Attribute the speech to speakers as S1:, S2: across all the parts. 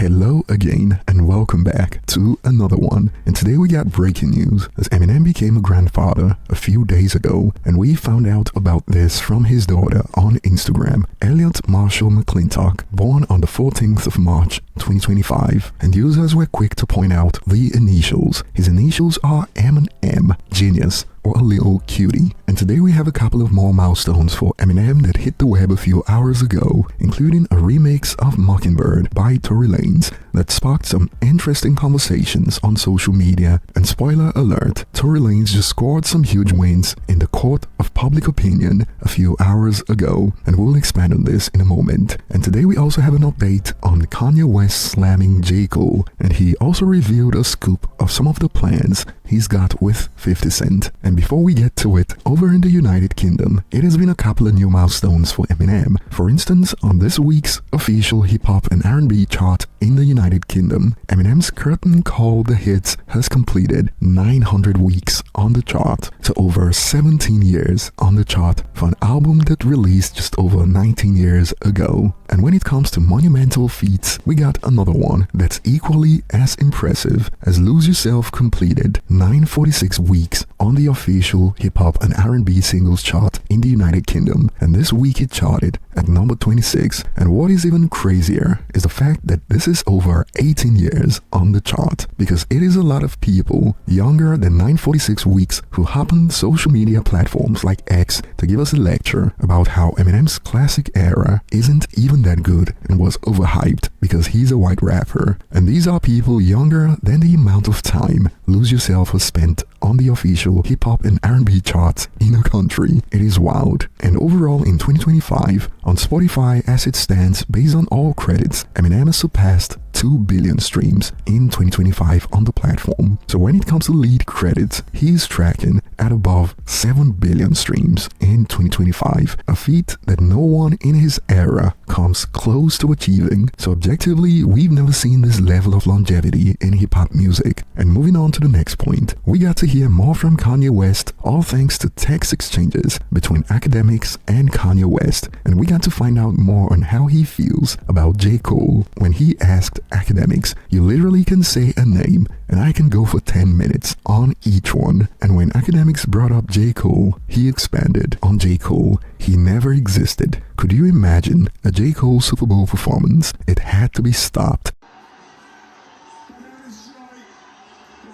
S1: Hello again and welcome back to another one. And today we got breaking news as Eminem became a grandfather a few days ago, and we found out about this from his daughter on Instagram, Elliot Marshall McClintock, born on the 14th of March 2025, and users were quick to point out the initials. His initials are Eminem, genius, or a little cutie. And today we have a couple of more milestones for Eminem that hit the web a few hours ago, including a remix of Mockingbird by Tory Lanez that sparked some interesting conversations on social media. And spoiler alert, Tory Lanez just scored some huge wins in the court of public opinion a few hours ago, and we'll expand on this in a moment. And today we also have an update on Kanye West slamming J.Cole, and he also revealed a scoop of some of the plans he's got with 50 Cent. And before we get to it, over in the United Kingdom, it has been a couple of new milestones for Eminem. For instance, on this week's official hip-hop and R&B chart in the United Kingdom, Eminem's Curtain Call the Hits has completed 900 weeks on the chart, so over 17 years on the chart for an album that released just over 19 years ago. And when it comes to monumental feats, we got another one that's equally as impressive, as Lose Yourself completed 946 weeks on the official hip-hop and R&B singles chart in the United Kingdom, and this week it charted at number 26. And what is even crazier is the fact that this is over 18 years on the chart, because it is a lot of people younger than 946 weeks who hop on social media platforms like X to give us a lecture about how Eminem's classic era isn't even that good and was overhyped because he's a white rapper. And these are people younger than the amount of time Lose Yourself has spent on the official hip-hop and R&B charts in a country. It is wild. And overall in 2025, on Spotify as it stands, based on all credits, Eminem has surpassed 2 billion streams in 2025 on the platform. So when it comes to lead credits, he's tracking at above 7 billion streams in 2025, a feat that no one in his era comes close to achieving. So objectively, we've never seen this level of longevity in hip-hop music. And moving on to the next point, we got to hear more from Kanye West, all thanks to text exchanges between academics and Kanye West. And we got to find out more on how he feels about J.Cole when he asked academics, "You literally can say a name and I can go for 10 minutes on each one." And when academics brought up J.Cole, he expanded on J.Cole. He never existed. Could you imagine a J.Cole Super Bowl performance? It had to be stopped.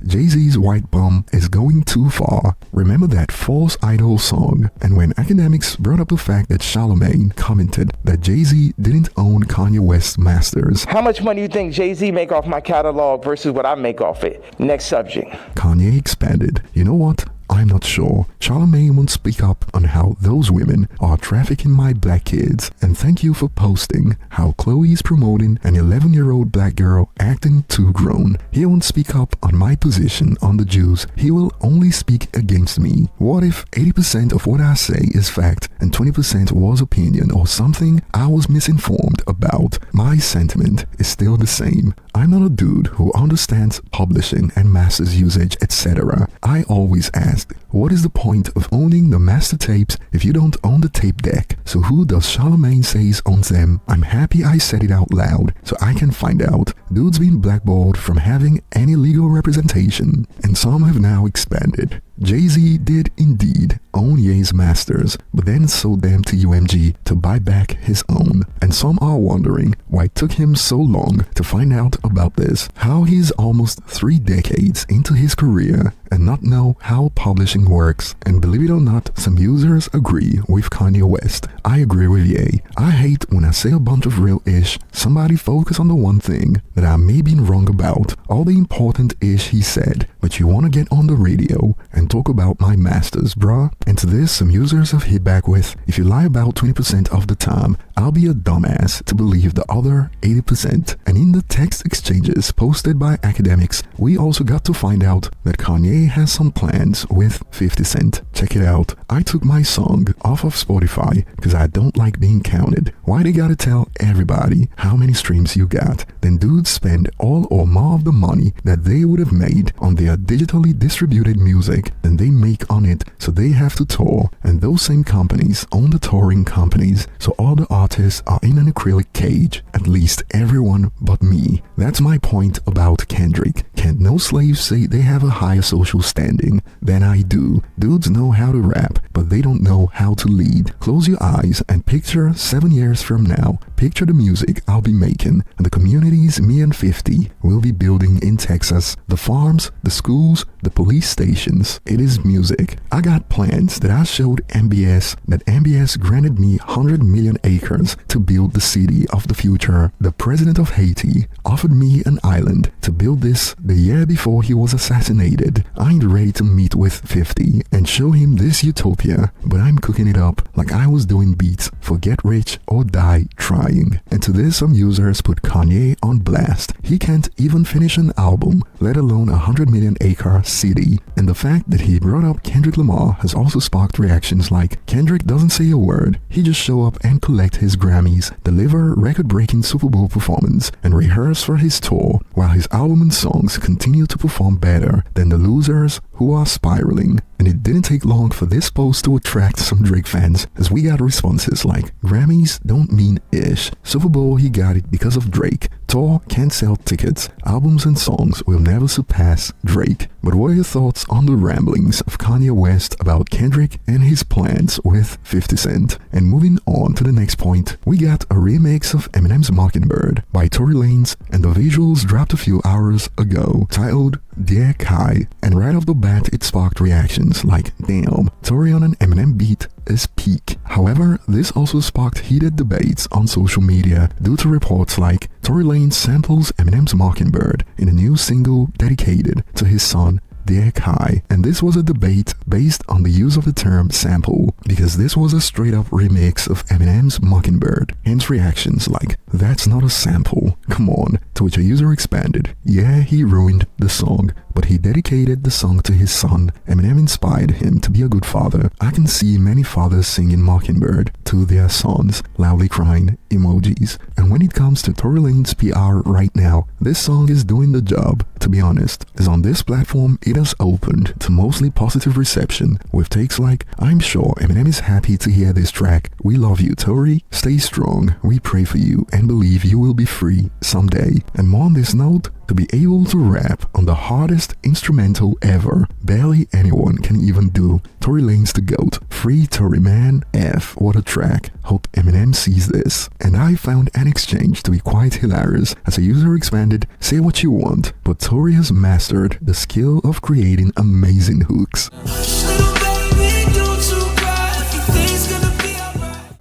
S1: Jay-Z's White Bum is going too far. Remember that False Idol song? And when academics brought up the fact that Charlemagne commented that Jay-Z didn't own Kanye West's masters.
S2: How much money do you think Jay-Z make off my catalog versus what I make off it? Next subject.
S1: Kanye expanded. You know what? I'm not sure. Charlemagne won't speak up on how those women are trafficking my black kids. And thank you for posting how Chloe is promoting an 11-year-old black girl acting too grown. He won't speak up on my position on the Jews. He will only speak against me. What if 80% of what I say is fact and 20% was opinion or something I was misinformed about? My sentiment is still the same. I'm not a dude who understands publishing and masters usage, etc. I always ask, what is the point of owning the master tapes if you don't own the tape deck? So who does Charlemagne say owns them? I'm happy I said it out loud so I can find out. Dude's been blackballed from having any legal representation, and some have now expanded. Jay-Z did indeed own Ye's masters, but then sold them to UMG to buy back his own. And some are wondering why it took him so long to find out about this, how he's almost 3 decades into his career and not know how publishing works. And believe it or not, some users agree with Kanye West. I agree with Ye. I hate when I say a bunch of real ish, somebody focus on the one thing that I may be wrong about, all the important ish he said, but you want to get on the radio and talk about my masters, bruh. And to this, some users have hit back with, if you lie about 20% of the time, I'll be a dumbass to believe the other 80%. And in the text exchanges posted by academics, we also got to find out that Kanye has some plans with 50 Cent. Check it out. I took my song off of Spotify because I don't like being counted. Why they gotta tell everybody how many streams you got? Then dudes spend all or more of the money that they would have made on their digitally distributed music than they make on it, so they have to tour. And those same companies own the touring companies, so all the artists are in an acrylic cage at least everyone but me. That's my point about Kendrick. Can't no slaves say they have a higher social standing than I do. Dudes know how to rap, but they don't know how to lead. Close your eyes and picture 7 years from now. Picture the music I'll be making and the communities me and 50 will be building in Texas. The farms, the schools, the police stations. It is music. I got plans that I showed MBS, that MBS granted me 100 million acres to build the city of the future. The president of Haiti offered me an island to build this the year before he was assassinated. I ain't ready to meet with 50 and show him this utopia, but I'm cooking it up like I was doing beats for Get Rich or Die Trying. And to this, some users put Kanye on blast. He can't even finish an album, let alone a 100 million acre city. And the fact that he brought up Kendrick Lamar has also sparked reactions like, Kendrick doesn't say a word, he just show up and collect his Grammys, deliver record-breaking Super Bowl performance, and rehearse for his tour, while his album and songs continue to perform better than the losers who are spiraling. And it didn't take long for this post to attract some Drake fans, as we got responses like, Grammys don't mean ish. Super Bowl, he got it because of Drake. Tour can't sell tickets. Albums and songs will never surpass Drake. But what are your thoughts on the ramblings of Kanye West about Kendrick and his plans with 50 Cent? And moving on to the next point, we got a remix of Eminem's Mockingbird by Tory Lanez, and the visuals dropped a few hours ago, titled Dear Kai, and right off the bat it sparked reactions like, damn, Tory on an Eminem beat is peak. However, this also sparked heated debates on social media due to reports like Tory Lanez samples Eminem's Mockingbird in a new single dedicated to his son Dear Kai, and this was a debate based on the use of the term sample, because this was a straight up remix of Eminem's Mockingbird. Hence reactions like, that's not a sample, come on, to which a user expanded, yeah, he ruined the song, but he dedicated the song to his son. Eminem inspired him to be a good father. I can see many fathers singing Mockingbird to their sons, loudly crying emojis. And when it comes to Tory Lanez PR right now, this song is doing the job, to be honest, as on this platform it has opened to mostly positive reception, with takes like, I'm sure Eminem is happy to hear this track, we love you Tory, stay strong, we pray for you and believe you will be free someday. And more on this note, to be able to rap on the hardest instrumental ever, barely anyone can even do. Tory Lanez the GOAT. Free Tory man. F, what a track. Hope Eminem sees this. And I found an exchange to be quite hilarious as a user expanded, say what you want, but Tory has mastered the skill of creating amazing hooks.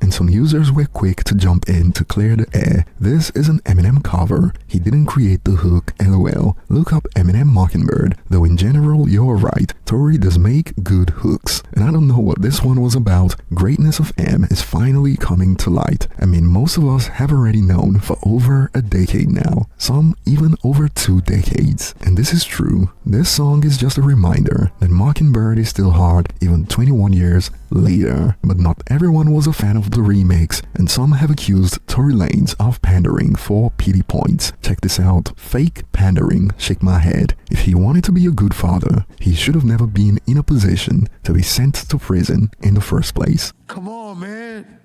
S1: And some users were quick to jump in to clear the air. This is an Eminem cover. He didn't create the hook, lol. Look up Eminem Mockingbird, though in general you're right, Tory does make good hooks. And I don't know what this one was about. Greatness of M is finally coming to light. I mean, most of us have already known for over a decade now, some even over 2 decades. And this is true. This song is just a reminder that Mockingbird is still hard even 21 years later. But not everyone was a fan of the remix, and some have accused Tory Lanez of pandering for pity points. Check this out. Fake pandering, shake my head. If he wanted to be a good father, he should have never been in a position to be sent to prison in the first place.
S3: Come on, man.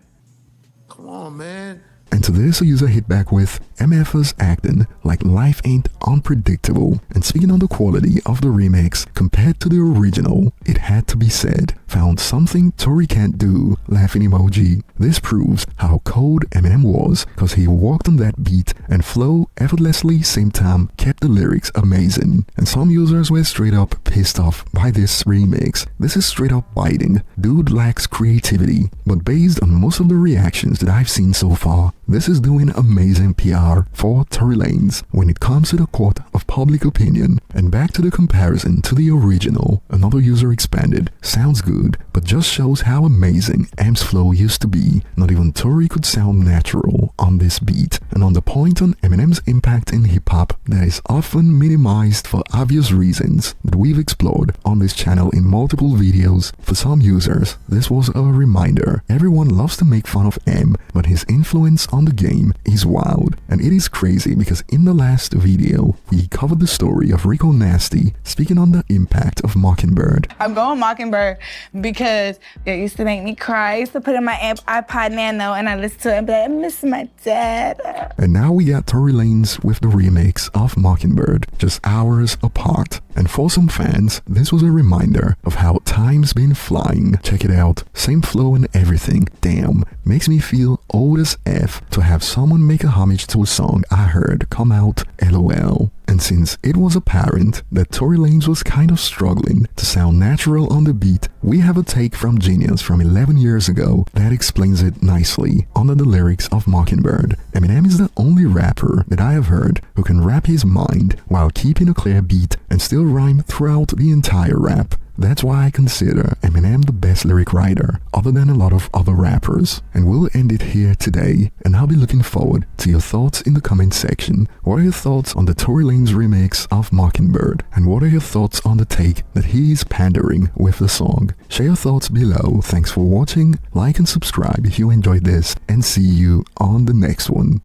S3: Come on, man.
S1: And to this, a user hit back with, MFers acting like life ain't unpredictable. And speaking on the quality of the remix compared to the original, it had to be said, found something Tory can't do, laughing emoji. This proves how cold Eminem was, cause he walked on that beat and flow effortlessly, same time kept the lyrics amazing. And some users were straight up pissed off by this remix. This is straight up biting. Dude lacks creativity, but based on most of the reactions that I've seen so far, this is doing amazing PR for Tory Lanez when it comes to the court of public opinion. And back to the comparison to the original, another user expanded, sounds good, but just shows how amazing M's flow used to be. Not even Tory could sound natural on this beat. And on the point on Eminem's impact in hip-hop that is often minimized for obvious reasons that we've explored on this channel in multiple videos, for some users, this was a reminder. Everyone loves to make fun of M, but his influence on the game is wild. And it is crazy because in the last video, we covered the story of Rico Nasty speaking on the impact of Mockingbird.
S4: I'm going Mockingbird because because it used to make me cry. I used to put in my iPod Nano and I listened to it and be like, I miss my dad.
S1: And now we got Tory Lanez with the remix of Mockingbird, just hours apart. And for some fans, this was a reminder of how time's been flying. Check it out, same flow and everything. Damn, makes me feel old as F to have someone make a homage to a song I heard come out, LOL. And since it was apparent that Tory Lanez was kind of struggling to sound natural on the beat, we have a take from Genius from 11 years ago that explains it nicely under the lyrics of Mockingbird. Eminem is the only rapper that I have heard who can rap his mind while keeping a clear beat and still rhyme throughout the entire rap. That's why I consider Eminem the best lyric writer, other than a lot of other rappers. And we'll end it here today, and I'll be looking forward to your thoughts in the comment section. What are your thoughts on the Tory Lanez remix of Mockingbird? And what are your thoughts on the take that he is pandering with the song? Share your thoughts below. Thanks for watching, like and subscribe if you enjoyed this, and see you on the next one.